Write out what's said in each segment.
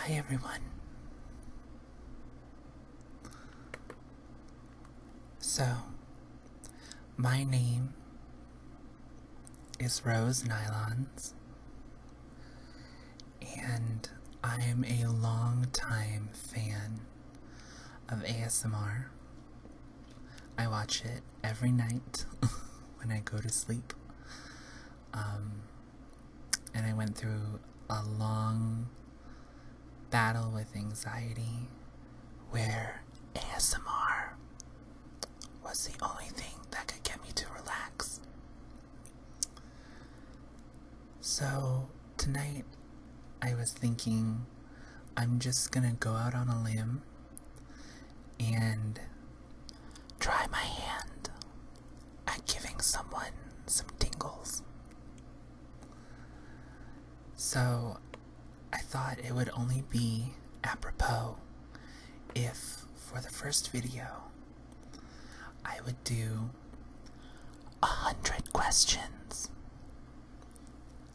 Hi everyone. So, my name is Rose Nylons, and I am a long-time fan of ASMR. I watch it every night when I go to sleep. And I went through a long battle with anxiety where ASMR was the only thing that could get me to relax. So tonight I was thinking I'm just gonna go out on a limb and try my hand at giving someone some tingles. So I thought it would only be apropos if, for the first video, I would do 100 questions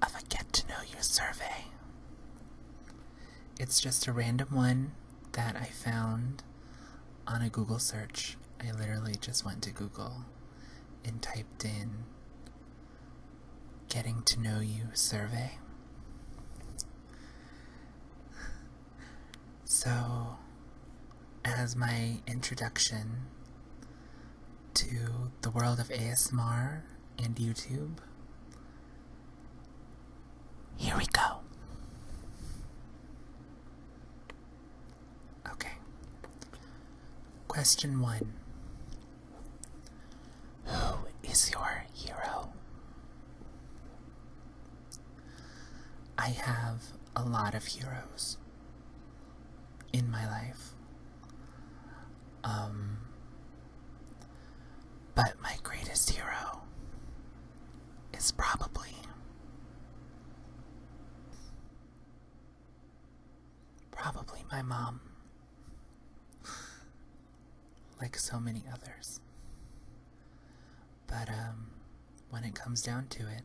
of a get to know you survey. It's just a random one that I found on a Google search. I literally just went to Google and typed in getting to know you survey. So, as my introduction to the world of ASMR and YouTube, here we go. Okay. Question 1. Who is your hero? I have a lot of heroes in my life. But my greatest hero is probably my mom, like so many others. But when it comes down to it,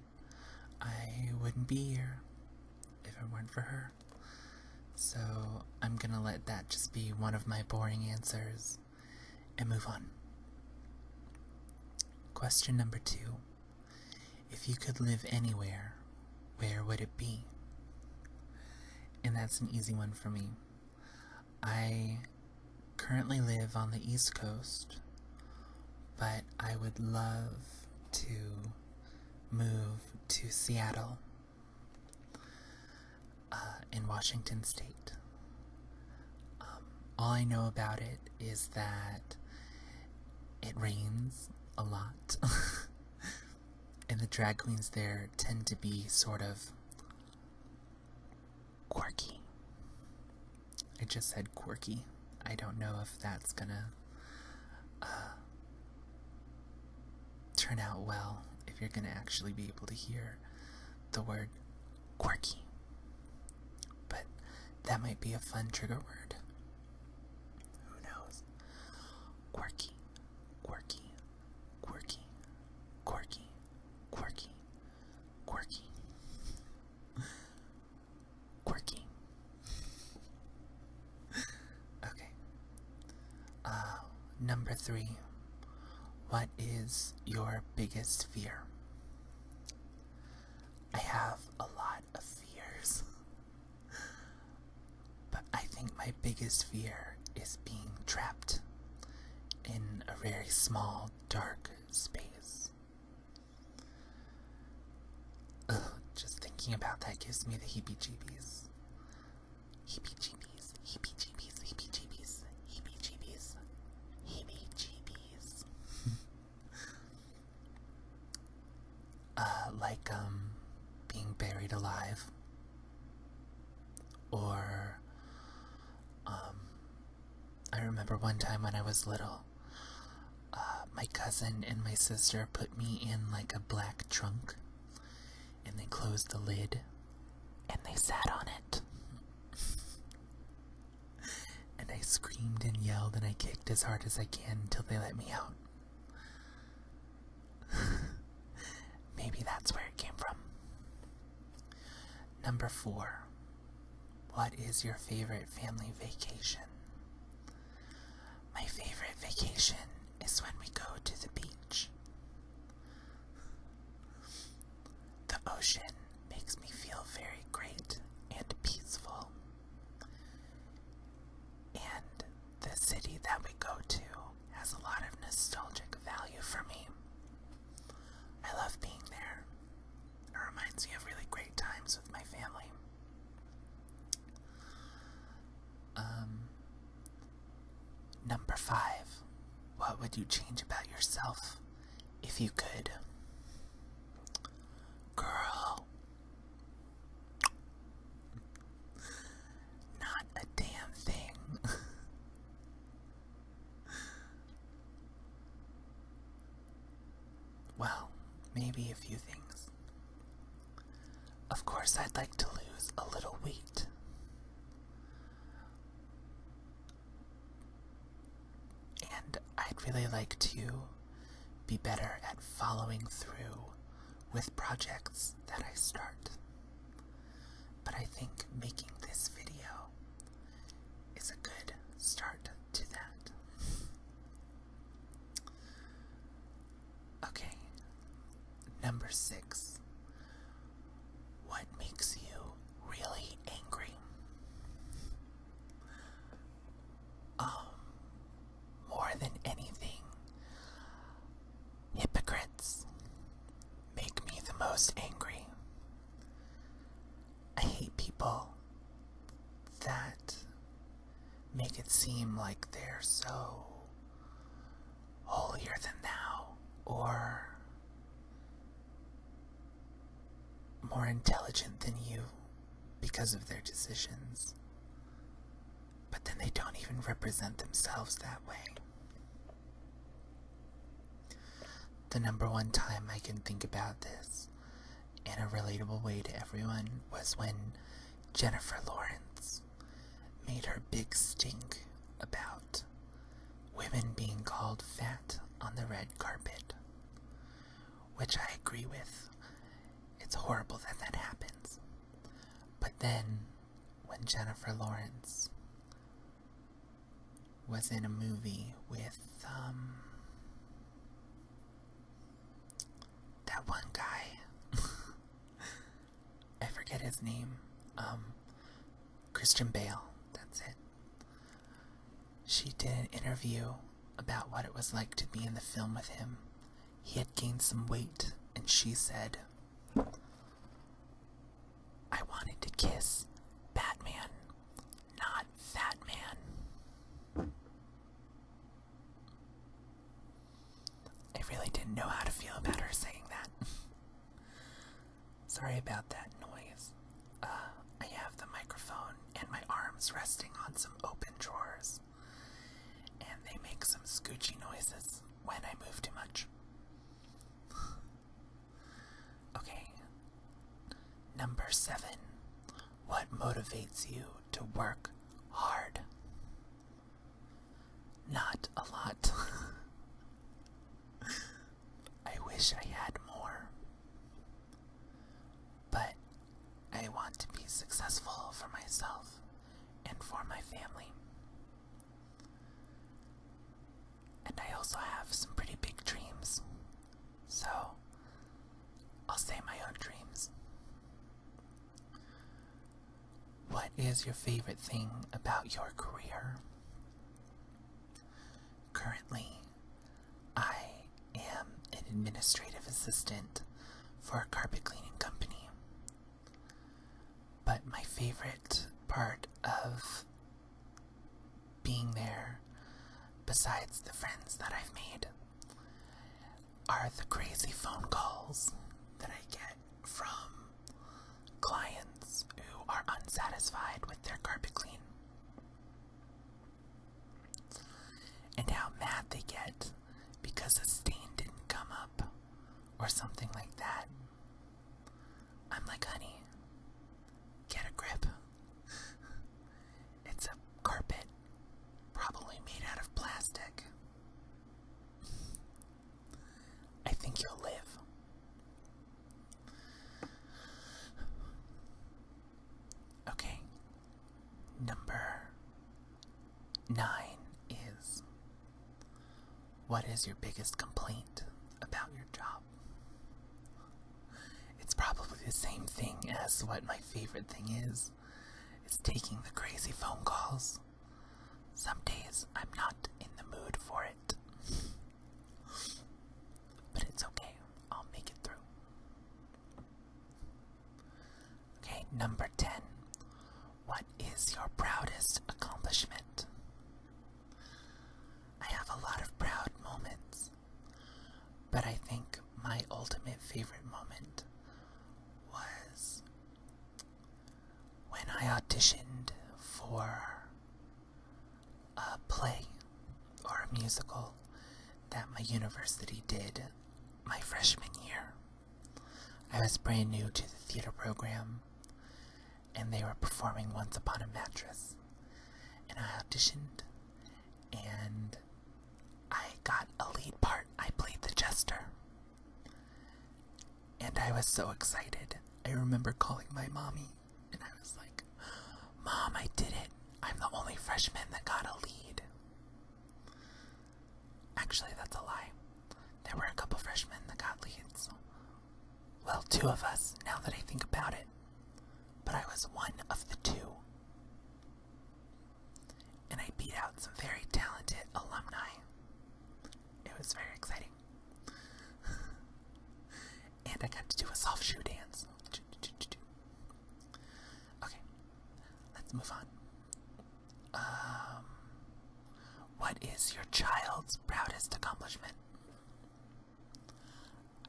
I wouldn't be here if it weren't for her. So I'm gonna let that just be one of my boring answers and move on. Question number 2. If you could live anywhere, where would it be? And that's an easy one for me. I currently live on the East Coast, but I would love to move to Seattle, in Washington State. All I know about it is that it rains a lot, and the drag queens there tend to be sort of quirky. I just said quirky. I don't know if that's gonna turn out well, if you're gonna actually be able to hear the word quirky. But that might be a fun trigger word. Who knows? Quirky, quirky, quirky, quirky, quirky, quirky, quirky. Okay. Number 3. What is your biggest fear? I have a lot of fears, but I think my biggest fear is being trapped in a very small, dark space. Ugh, just thinking about that gives me the heebie-jeebies. Heebie-jeebies, heebie-jeebies, heebie-jeebies, heebie-jeebies, heebie-jeebies. Like, being buried alive. Or, I remember one time when I was little, my cousin and my sister put me in like a black trunk, and they closed the lid, and they sat on it. And I screamed and yelled and I kicked as hard as I can until they let me out. Maybe that's where it came from. Number 4. What is your favorite family vacation? My favorite vacation is when we go to the beach. The ocean makes me feel very great and peaceful. And the city that we go to has a lot of nostalgic value for me. I love being there. It reminds me of really great times with my family. Number 5. What would you change about yourself if you could? Girl. Not a damn thing. Well, maybe a few things. Of course, I'd like to lose a little weight. And I'd really like to be better at following through with projects that I start. But I think making this video is a good start to that. Okay, number 6. What makes you really angry? More than anything, hypocrites make me the most angry. I hate people that make it seem like they're so holier than thou or more intelligent than you because of their decisions. But then they don't even represent themselves that way. The number one time I can think about this in a relatable way to everyone was when Jennifer Lawrence made her big stink about women being called fat on the red carpet, which I agree with. It's horrible that that happens. But then, when Jennifer Lawrence was in a movie with, that one guy, I forget his name, Christian Bale, that's it. She did an interview about what it was like to be in the film with him. He had gained some weight, and she said, I wanted to kiss Batman, not Fat Man. I really didn't know how to feel about her saying that. Sorry about that noise. I have the microphone and my arms resting on some open drawers, and they make some scoochy noises when I move too much. Okay. Number 7. What motivates you to work hard? Not a lot. I wish I had more. But I want to be successful for myself and for my family. And I also have some pretty big dreams. So, I'll say my own dreams. What is your favorite thing about your career? Currently, I am an administrative assistant for a carpet cleaning company. But my favorite part of being there, besides the friends that I've made, are the crazy phone calls that I get from clients who are unsatisfied with their carpet clean, and how mad they get because a stain didn't come up or something like that. I'm like, honey, get a grip. It's a carpet, probably made out of plastic. I think you'll live. What is your biggest complaint about your job? It's probably the same thing as what my favorite thing is taking the crazy phone calls. Some days I'm not in the mood for it. But it's okay, I'll make it through. Okay, number 10. What is your proudest accomplishment? I have a lot of proud moments, but I think my ultimate favorite moment was when I auditioned for a play or a musical that my university did my freshman year. I was brand new to the theater program, and they were performing Once Upon a Mattress. And I auditioned, and I got a lead part. I played the jester. And I was so excited. I remember calling my mommy, and I was like, Mom, I did it. I'm the only freshman that got a lead. Actually, that's a lie. There were a couple freshmen that got leads. Well, 2 of us, now that I think about it. But I was one of the 2. And I beat out some very talented alumni. It was very exciting. And I got to do a soft shoe dance. Okay, let's move on. What is your child's proudest accomplishment?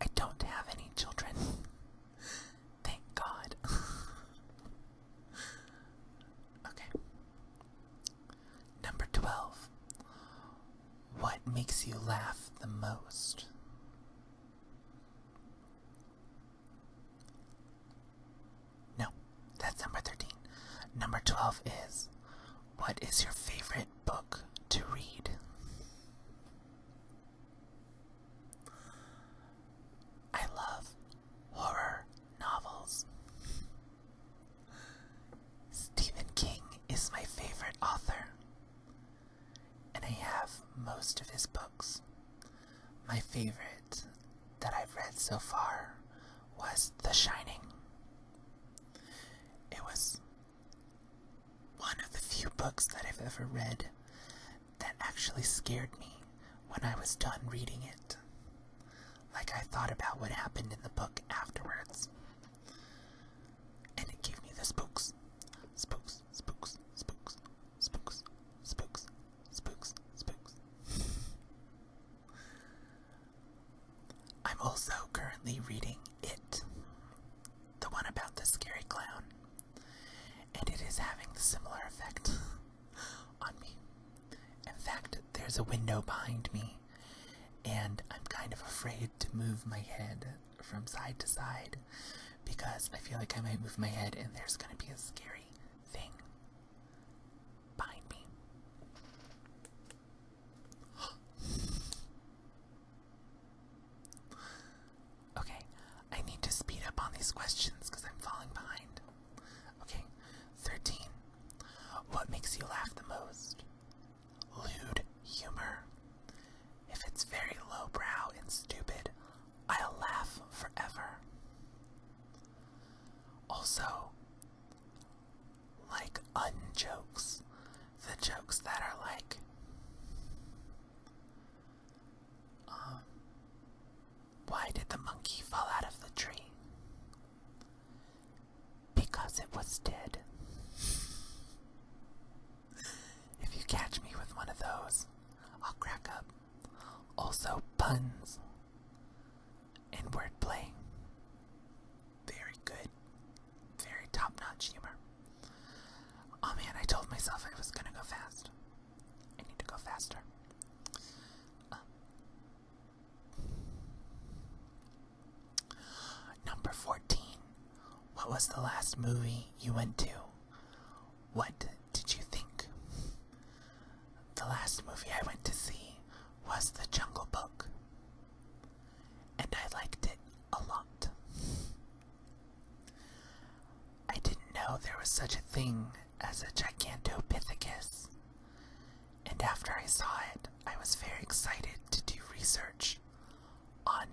I don't have any children. Thank God. Okay. Number 12. What makes you laugh the most? No, that's number 13. Number 12 is, what is your favorite book to read? I love horror novels. Stephen King is my favorite author, and I have most of his books. My favorite that I've read so far was The Shining. It was one of the few books that I've ever read that actually scared me when I was done reading it. Like, I thought about what happened in the book afterwards. And it gave me the spooks. Spooks, spooks, spooks, spooks, spooks, spooks, spooks. I'm also currently reading It, the one about the scary clown. And it is having the similar effect on me. In fact, there's a window behind me, and I'm kind of afraid to move my head from side to side because I feel like I might move my head and there's going to be a scary thing behind me. Okay, I need to speed up on these questions because I'm falling behind. Okay, 13. What makes you laugh the most? Lewd humor. If it's very lowbrow and stupid, I'll laugh forever. Also, like unjokes. The jokes that are like, why did the monkey fall out of the tree? Because it was dead. If you catch me with one of those, I'll crack up. Also, puns and wordplay. Very good. Very top-notch humor. Oh man, I told myself I was gonna go fast. I need to go faster. Number 14. What was the last movie you went to? What did you think? The last movie I went to see was The Jungle Book, and I liked it a lot. I didn't know there was such a thing as a Gigantopithecus, and after I saw it, I was was very excited to do research on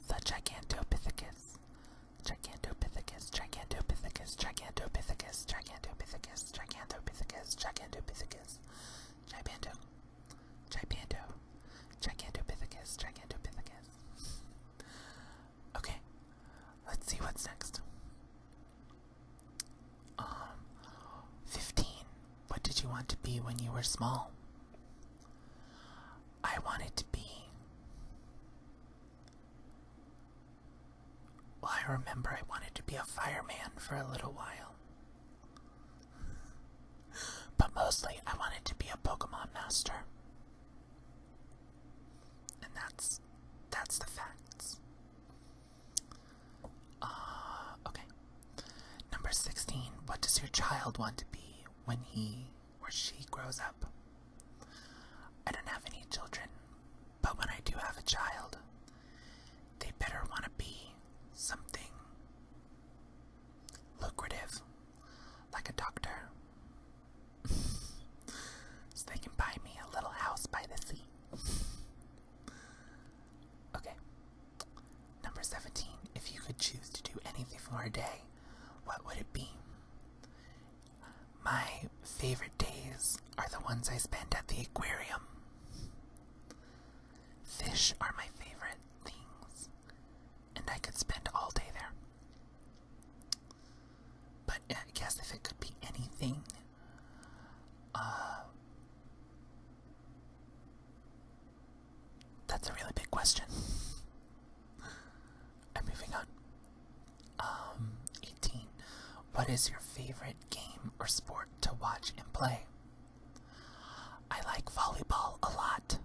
the Gigantopithecus. Gigantopithecus, Gigantopithecus, Gigantopithecus, Gigantopithecus, Gigantopithecus, Gigantopithecus, Gigantopithecus, Gigantopithecus. Okay, let's see what's next. 15. What did you want to be when you were small? I wanted to be... Well, I remember I wanted to be a fireman for a little while. But mostly, I wanted to be a Pokemon master. And that's the facts. Okay. Number 16. What does your child want to be when he or she grows up? I don't have any children, but when I do have a child, they better want to be something lucrative, like a doctor, so they can buy me a little house by the sea. Okay. Number 17. If you could choose to do anything for a day, what would it be? My favorite days are the ones I spend at the aquarium. Fish are my favorite things, and I could spend all day there. But I guess if it could be anything, that's a really big question. I'm moving on. 18. What is your favorite game or sport to watch and play? I like volleyball a lot.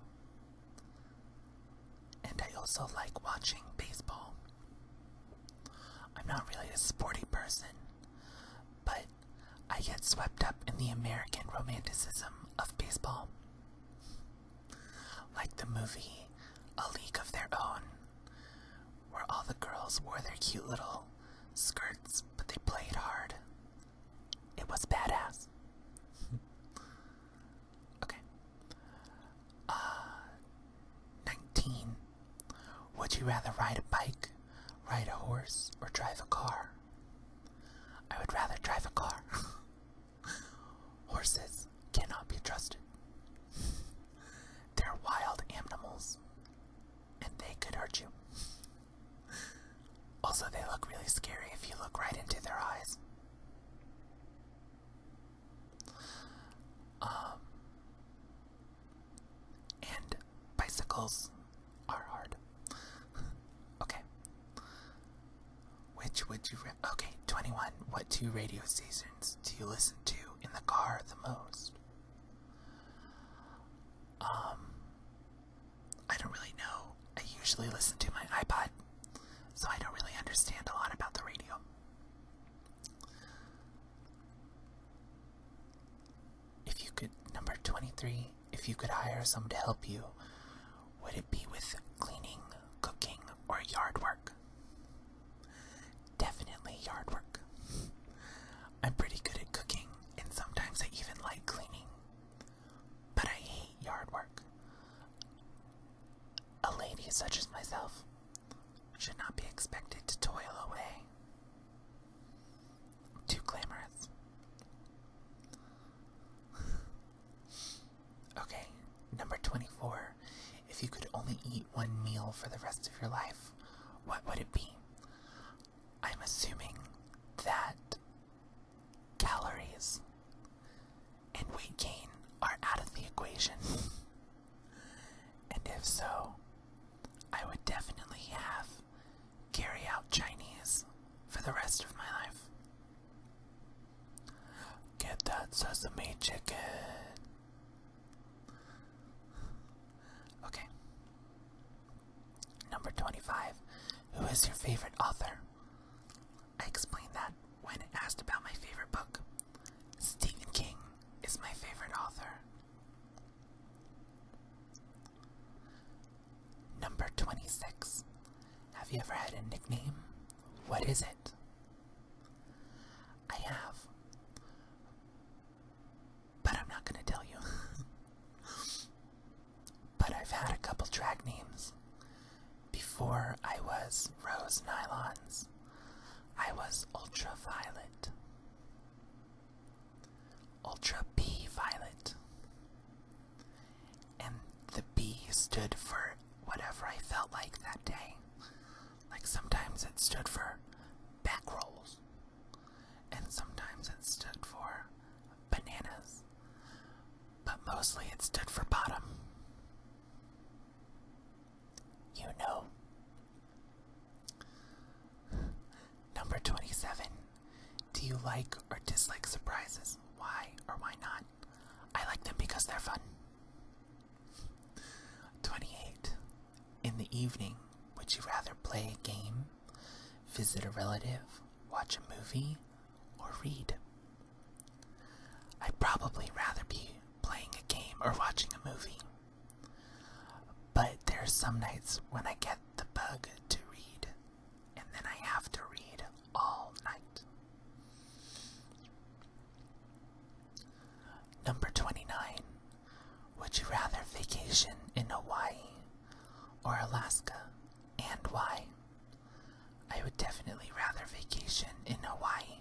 And I also like watching baseball. I'm not really a sporty person, but I get swept up in the American romanticism of baseball. Like the movie A League of Their Own, where all the girls wore their cute little skirts, but they played hard. It was badass. Okay. 19. Would you rather ride a bike, ride a horse, or drive a car? I would rather drive a car. Horses cannot be trusted. They're wild animals, and they could hurt you. Also, they look really scary if you look right into their eyes. And bicycles are hard. Okay. Which would you... Okay, 21. What 2 radio stations do you listen to in the car the most? I don't really know. I usually listen to my iPod, so I don't really understand a lot about the radio. If you could... Number 23. If you could hire someone to help you, would it be with cleaning, cooking, or yard work? Definitely yard work. I'm pretty good at cooking, and sometimes I even like cleaning. But I hate yard work. A lady such as myself should not be expected to toil away. Too glamorous. Okay, number 24. If you could only eat one meal for the rest of your life, what would it be? I'm assuming that calories and weight gain are out of the equation. And if so, I would definitely have carry out Chinese for the rest of my life. Get that sesame chicken. Okay. Number 25. Who is your favorite author? I explained that when asked about my favorite book. Stephen King is my favorite author. Number 26. Have you ever had a nickname? What is it? I have. But I'm not going to tell you. was ultraviolet. Ultra B violet. And the B stood for whatever I felt like that day. Like sometimes it stood for back rolls. And sometimes it stood for bananas. But mostly it stood for bottom. You know. Number 27. Do you like or dislike surprises? Why or why not? I like them because they're fun. 28. In the evening, would you rather play a game, visit a relative, watch a movie, or read? I'd probably rather be playing a game or watching a movie. But there are some nights when I get the bug to read, and then I have to read all night. Number 29. Would you rather vacation in Hawaii or Alaska, and why? I would definitely rather vacation in Hawaii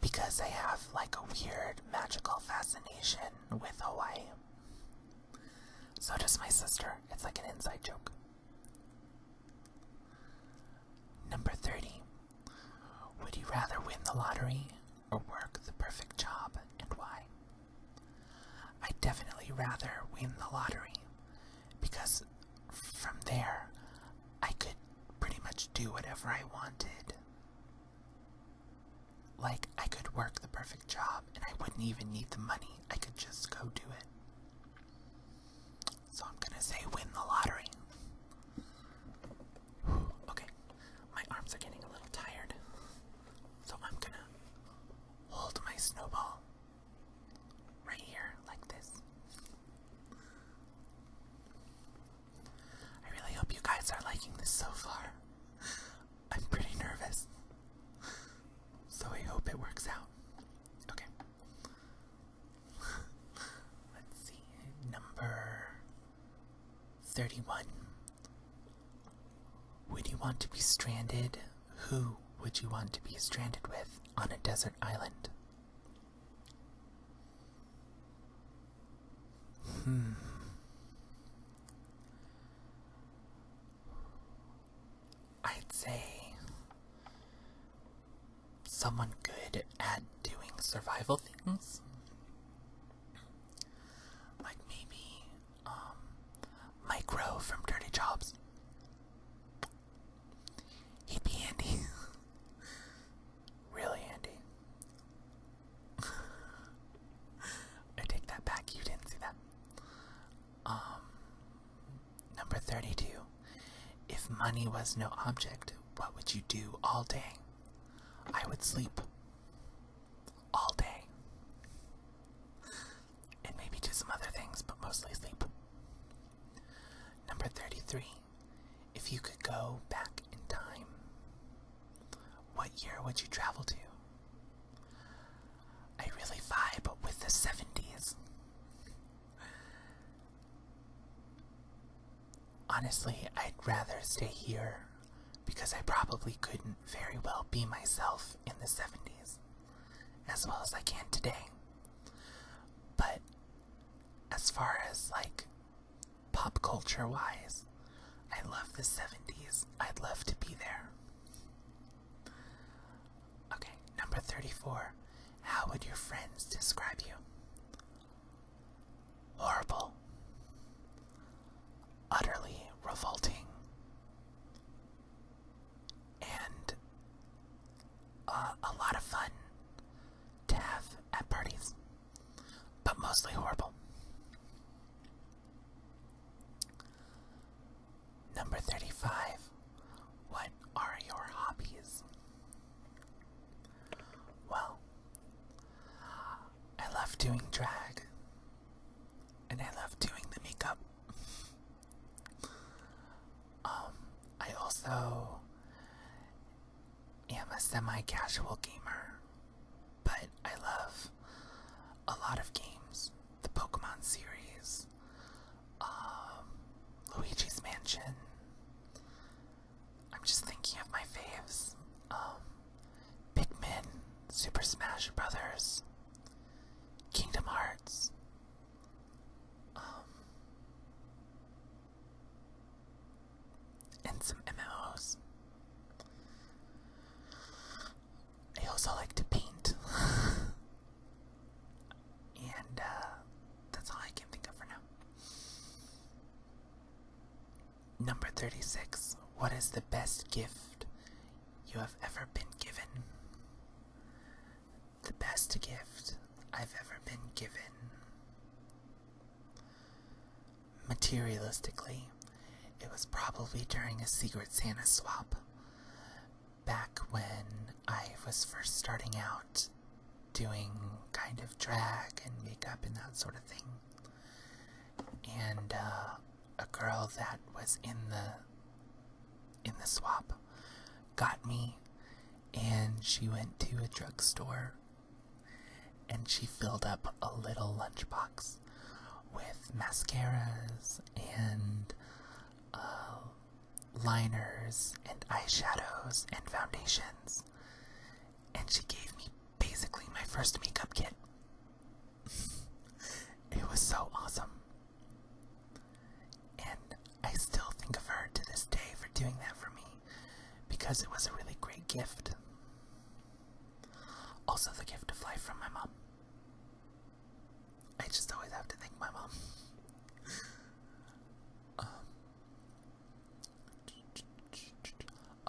because I have like a weird magical fascination with Hawaii. So does my sister. It's like an inside joke. Number 30. Would you rather win the lottery or work the perfect job, and why? I'd definitely rather win the lottery because from there I could pretty much do whatever I wanted. Like, I could work the perfect job and I wouldn't even need the money. I could just go do it. So I'm gonna say win the lottery. Okay, my arms are getting a little tired. So I'm gonna hold my snowball right here, like this. I really hope you guys are liking this so far. I'm pretty nervous. So I hope it works out. Okay. Let's see. Number 31. Would you want to be stranded? Who would you want to be stranded with on a desert island? I'd say someone good at doing survival things. Like maybe Mike Rowe from Dirty Jobs. He'd be handy. Really handy. I take that back, you didn't see that. Number 32. If money was no object, what would you do all day? I would sleep. All day. And maybe do some other things, but mostly sleep. Number 33. If you could go back in time, what year would you travel to? I really vibe with the 70s. Honestly, I'd rather stay here because I probably couldn't very well be myself in the 70s as well as I can today. But as far as like pop culture wise, I love the 70s. I'd love to be there. Okay, number 34. How would your friends describe you? Horrible. Utterly revolting. And a lot of fun to have at parties, but mostly horrible. Number 35. What are your hobbies? Well, I love doing drag, and I love doing the makeup. I also am a semi-casual gamer, but I love a lot of games. The Pokemon series, Luigi's Mansion. I'm just thinking of my faves. 36. What is the best gift you have ever been given? The best gift I've ever been given. Materialistically, it was probably during a Secret Santa swap. Back when I was first starting out doing kind of drag and makeup and that sort of thing. And a girl that was in the swap got me, and she went to a drugstore and she filled up a little lunchbox with mascaras and liners and eyeshadows and foundations, and she gave me basically my first makeup kit. It was so awesome, and I still think of her to this day for doing that for me because it was a really great gift. Also, the gift of life from my mom. I just always have to thank my mom.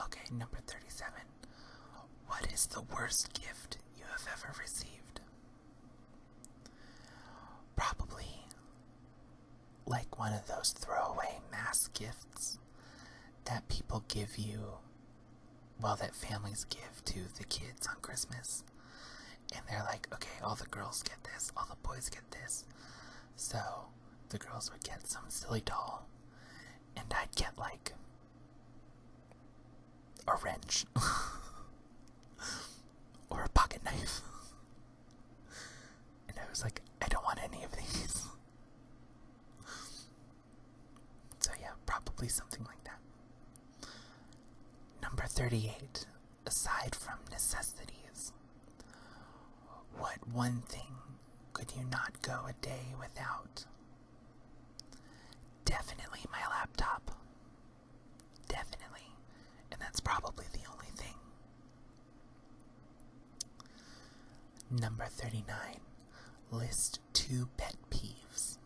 Okay, number 37. What is the worst gift you have ever received? Probably like one of those throwaway mass gifts that people give you, well, that families give to the kids on Christmas. And they're like, okay, all the girls get this, all the boys get this. So the girls would get some silly doll, and I'd get like a wrench or a pocket knife. And I was like, I don't want any of these. So yeah, probably something like that. Number 38. Aside from necessities, what one thing could you not go a day without? Definitely my laptop. Definitely. And that's probably the only thing. Number 39. List 2 pet peeves.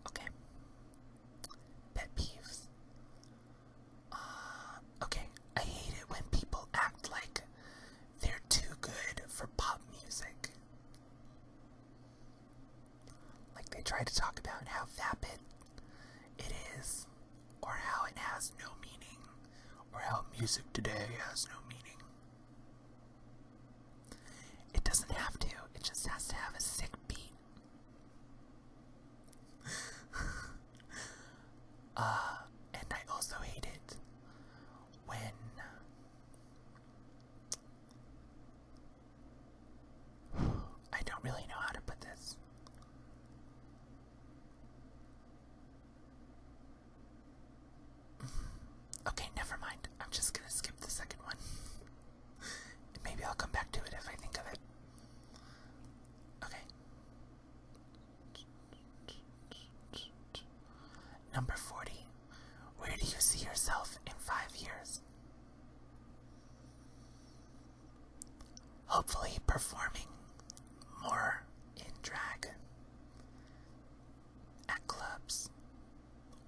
Okay. Pet peeves. Okay. I hate it when people act like they're too good for pop music. Like they try to talk about how vapid it is, or how it has no meaning, or how music today has no meaning. It doesn't have to, it just has to have a sick beat. And I also hate it when I don't really know how to put this. Okay, never mind. I'm just gonna skip the second one. Maybe I'll come back to it if I think of it. Okay. Number 40. Where do you see yourself in 5 years? Hopefully performing more in drag at clubs,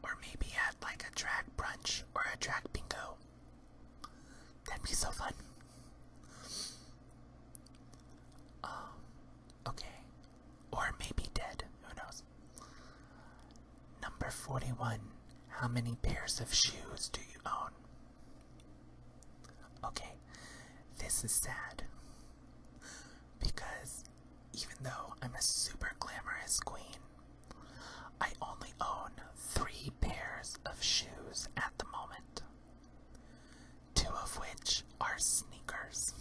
or maybe at like a drag brunch or a drag bingo. That'd be so fun. Okay. Or maybe dead. Who knows? Number 41. How many pairs of shoes do you own? Okay. This is sad. Because even though I'm a super glamorous queen, I only own 3 pairs of shoes at the moment. 2 of which are sneakers.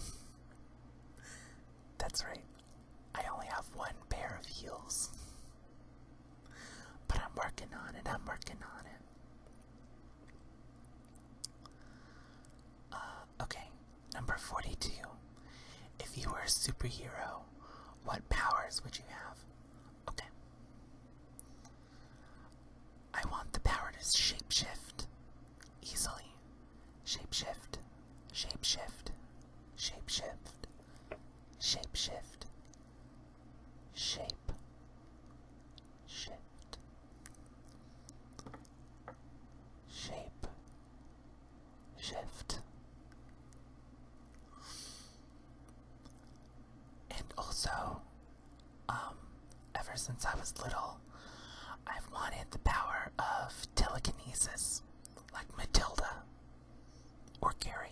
That's right. I only have 1 pair of heels. But I'm working on it, Okay, number 42. If you were a superhero, what powers would you have? Okay. I want the power to shapeshift easily. Shapeshift, shapeshift, shapeshift, shapeshift, shape, shift. ever since I was little, I've wanted the power of telekinesis, like Matilda or Carrie.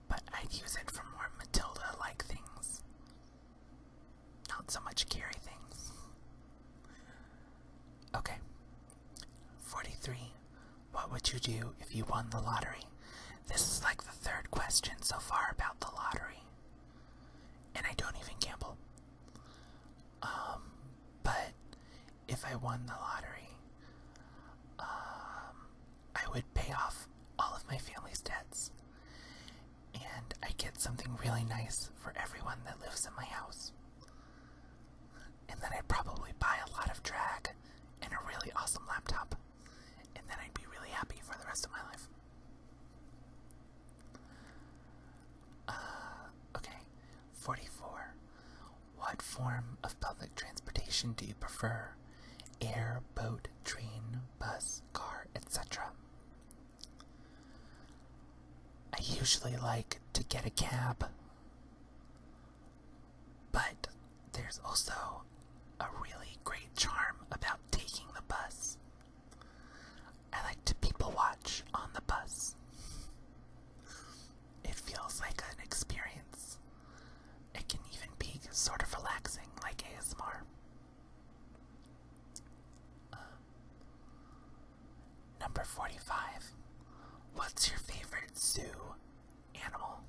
But I'd use it for more Matilda-like things, not so much Carrie things. Okay. 43. What would you do if you won the lottery? This is like the third question so far about the lottery. And I don't even gamble. But if I won the lottery, I would pay off all of my family's debts. And I get something really nice for everyone that lives in my house. And then I'd probably buy a lot of drag and a really awesome laptop. And then I'd be really happy for the rest of my life. Okay, 44. What form of public transportation do you prefer? Air, boat, train, bus, car, etc. I usually like to get a cab, but there's also a really great charm about taking the bus. I like to people watch on the bus. It feels like an experience. It can even be sort of relaxing, like ASMR. Number 45. What's your favorite zoo animal?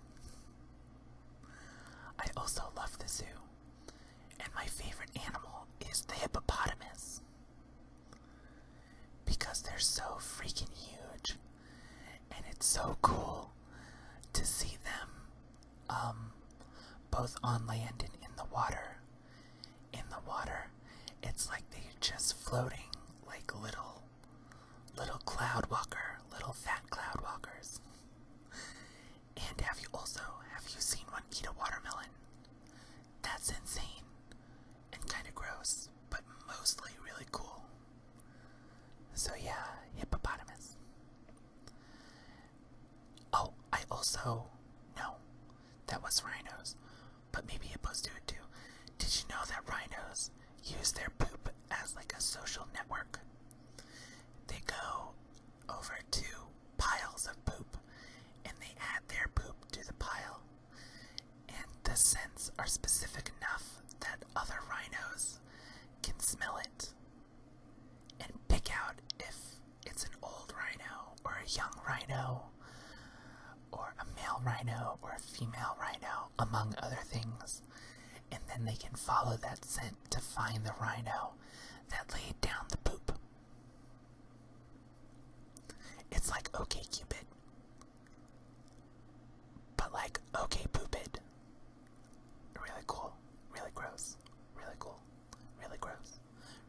I also love the zoo. And my favorite animal is the hippopotamus. Because they're so freaking huge. And it's so cool to see them both on land and in the water. In the water, it's like they're just floating like little cloud walker, little fat cloud walkers. And have you seen one eat a watermelon? That's insane and kind of gross, but mostly really cool. So yeah, hippopotamus. Oh, I also, no, that was rhinos, but maybe hippos do it too. Did you know that rhinos use their poop as like a social network? They go over to piles of poop and they add their poop to the pile. And the scents are specific enough that other rhinos can smell it and pick out if it's an old rhino or a young rhino or a male rhino or a female rhino, among other things. And then they can follow that scent to find the rhino that laid down the poop. It's like OK Cupid, but like OK Poopid. Really cool, really gross, really cool, really gross,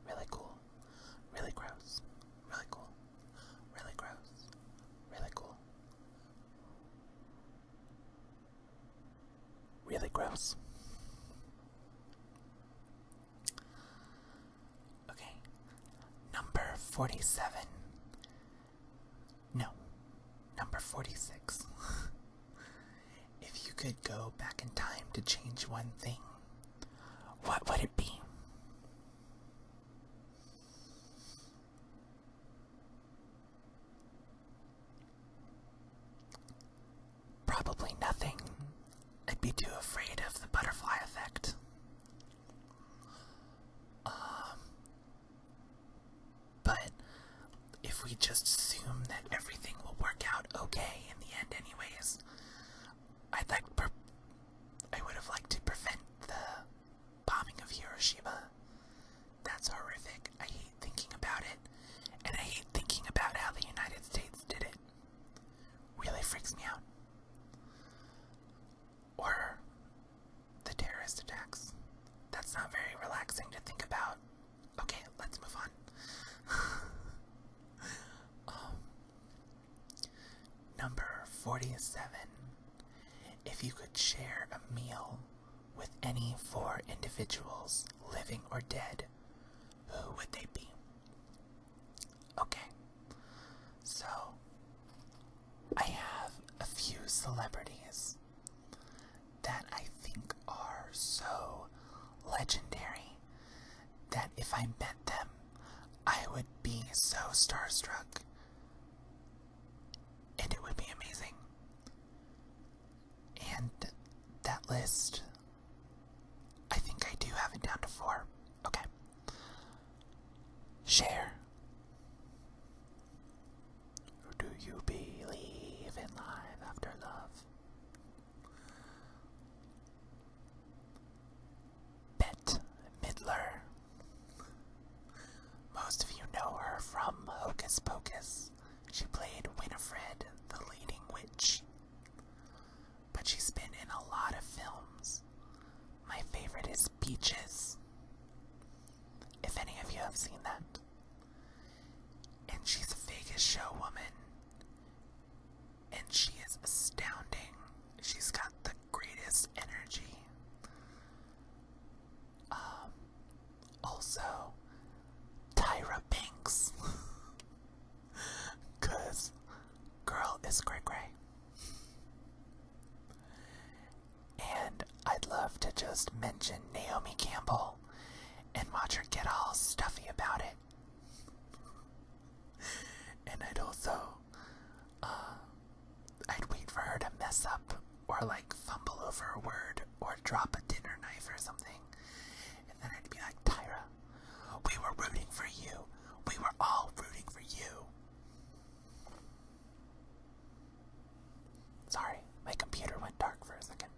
really cool, really gross, really cool, really gross, really cool, really gross. Okay, number 47. No, number 46. If you could go back in time to change one thing, what would it be? Probably nothing. I'd be too afraid of the butterfly effect. But if we just assume that everything will work out okay in the end anyways, I would have liked to prevent the bombing of Hiroshima. That's horrific. I hate thinking about it, and I hate thinking about how the United States did it. Really freaks me out. Or the terrorist attacks. That's not very relaxing to think about. Okay, let's move on. Number 47. If you could share a meal with any 4 individuals, living or dead, who would they be? Okay, so I have a few celebrities that I think are so legendary if I met them, I would be so starstruck. And it would be amazing. And that list, I think I do have it down to 4. Okay. Share. Do you believe in life after love? Bette Midler. Most of you know her from Hocus Pocus. She played Winifred, the leading witch. But she's been in a lot of films. My favorite is Peaches, if any of you have seen that. And she's a Vegas show woman. And she is astounding. She's got the greatest energy. Also, Tyra Banks. 'Cause girl is cray-cray. And I'd love to just mention Naomi Campbell and watch her get all stuffy about it. And I'd also, I'd wait for her to mess up or like fumble over a word or drop a dinner knife or something. And then I'd be like, Tyra, we were rooting for you. We were all rooting for you. Sorry, my computer went dark for a second.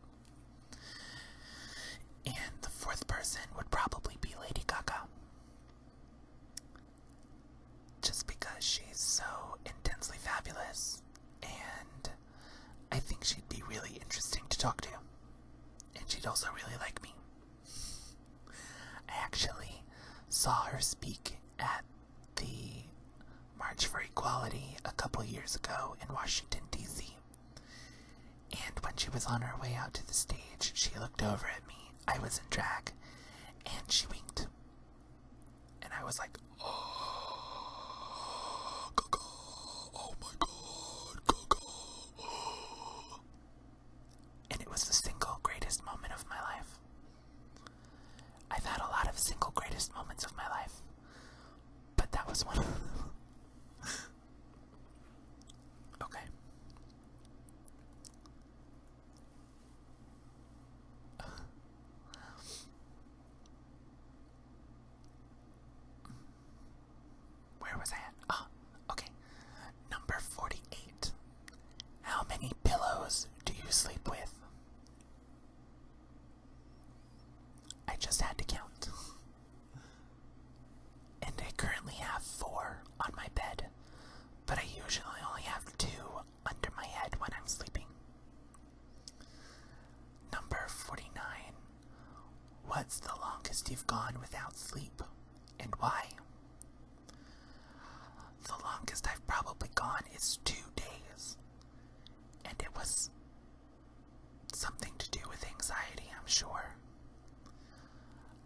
And the 4th person would probably be Lady Gaga. Just because she's so intensely fabulous, and I think she'd be really interesting to talk to. And she'd also really like me. I actually saw her speak at the March for Equality a couple years ago in Washington, D.C. And when she was on her way out to the stage, she looked over at me. I was in drag, and she winked. And I was like, oh, Gaga, oh my god, Gaga. And it was the single greatest moment of my life. I've had a lot of single greatest moments of my life, but that was one of them. Okay. Where was I at? Oh, okay. Number 48. How many pillows do you sleep with? I just had to count. And I currently have 4 on my bed, but I usually only have 2 under my head when I'm sleeping. Number 49. What's the longest you've gone without sleep, and why? The longest I've probably gone is 2 days, and it was something to do with anxiety, I'm sure.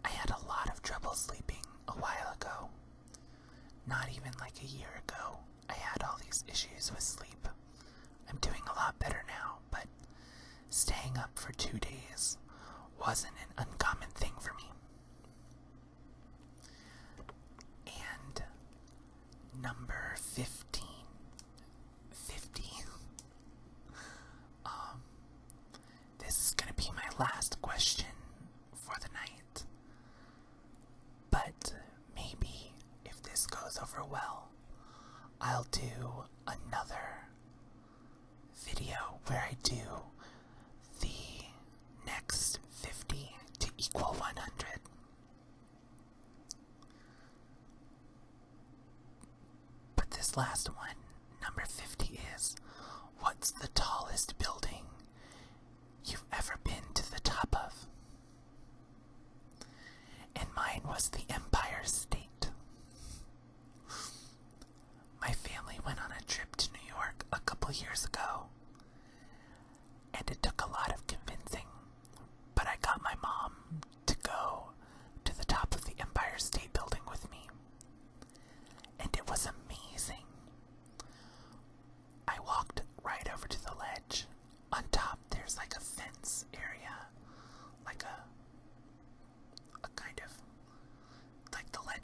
I had a lot of trouble sleeping a while ago. Not even like a year ago, I had all these issues with sleep. I'm doing a lot better now, but staying up for 2 days wasn't an uncommon thing for me. And number 15. 50. This is gonna be my last question for the night. But maybe if this goes over well, I'll do another video where I do the next 50 to equal 100. But this last one, number 50, is, what's the tallest building you've ever been to the top of? And mine was the Empire State. My family went on a trip to New York a couple years ago, and it took a lot of convincing, but I got my mom to go to the top of the Empire State Building with me, and it was amazing. I walked right over to the ledge. On top, there's like a fence area, like a kind of, like the ledge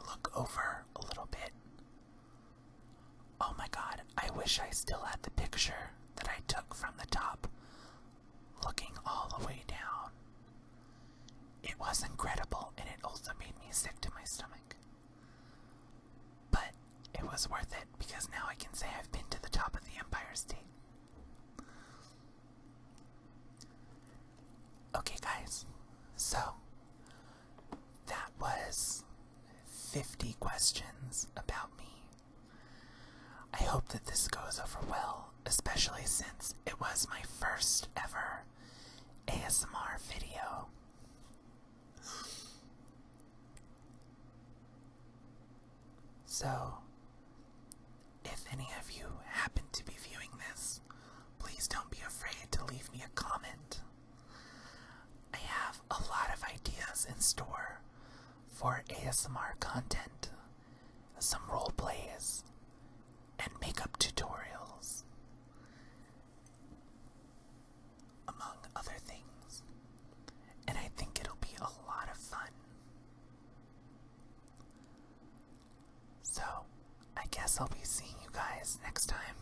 look over a little bit. Oh my god, I wish I still had the picture that I took from the top, looking all the way down. It was incredible, and it also made me sick to my stomach. But it was worth it, because now I can say I've been to the top of the Empire State. Okay guys, so that was 50 questions about me. I hope that this goes over well, especially since it was my first ever ASMR video. So, if any of you happen to be viewing this, please don't be afraid to leave me a comment. I have a lot of ideas in store for ASMR content, some role plays, and makeup tutorials, among other things, and I think it'll be a lot of fun. So, I guess I'll be seeing you guys next time.